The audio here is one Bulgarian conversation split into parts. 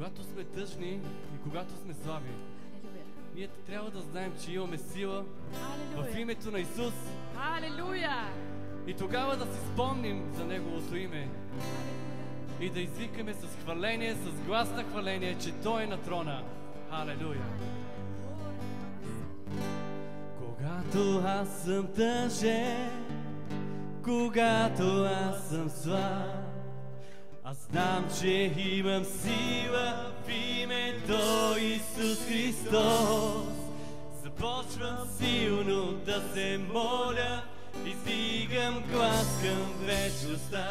Когато сме тъжни и когато сме слаби, ние трябва да знаем, че имаме сила в името на Исус. Halleluja! И тогава да си спомним за Неговото име и да извикаме с хваление, с глас на хваление, че Той е на трона. Халелуя! Когато аз съм тъжен, когато аз съм слаб, аз знам, че имам сила в името Исус Христос. Започвам силно да се моля, издигам глас към вечността.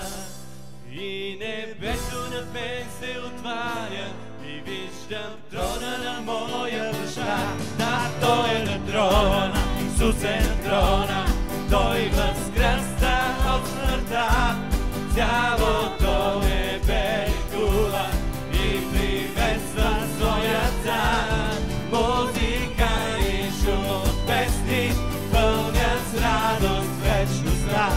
И небето над мен се отваря и виждам трона на моя баща. Да, Той е на трона, Исус е на трона, Той възкръсна от смъртта. Цялото небе ликува и приветства своя цар. Музика и шум от песни пълнят с радост вечността.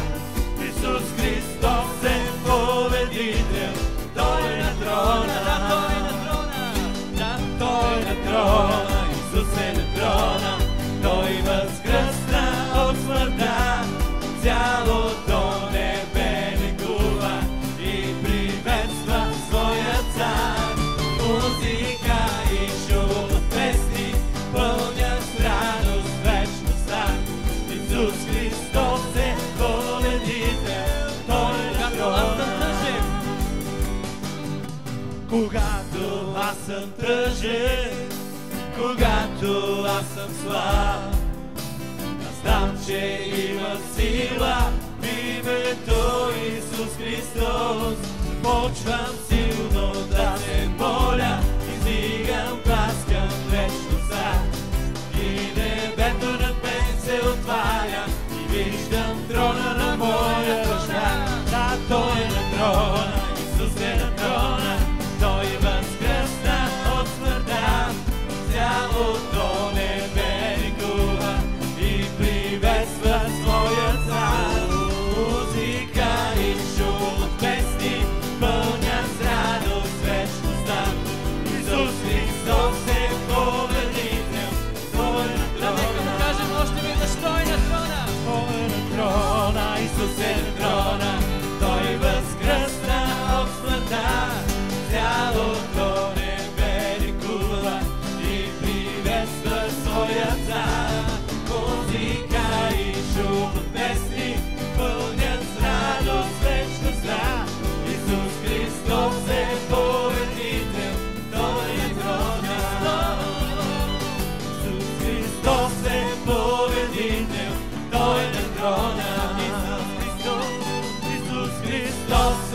Исус Христос е победител, Той е на трона, да, Той е на трона, да, Той е на трона, Исус е на трона, Той възкръсна от смъртта. Цялото небе ликува и приветства своя цар. Музика и шум от песни пълнят с радост вечността. Исус Христос е победител, Той е на трона. Когато аз съм тъжен, когато аз съм слаб, знам, че има сила в името Исус Христос. Почвам силно да се моля, издигам глас към вечността. И небето над мен се отваря и виждам трона на моя баща. Да, Той е на трона, Исус е на трона, Той възкръсна от смъртта. Цялото небе ликува и приветства своя цар. Музика и шум от песни пълнят с радост вечността. Исус Христос е победител, Той е на трона. Нека да кажем още веднъж, Той е на трона. Той е на трона, Исус е на трона, Той възкръсна от смъртта. Цялото небе ликува и приветства своя цар. Музика и шум от песни пълнят с радост вечността. Исус Христос е победител, Той е на трона. Исус Христос е победител, Той е на трона. Исус Христос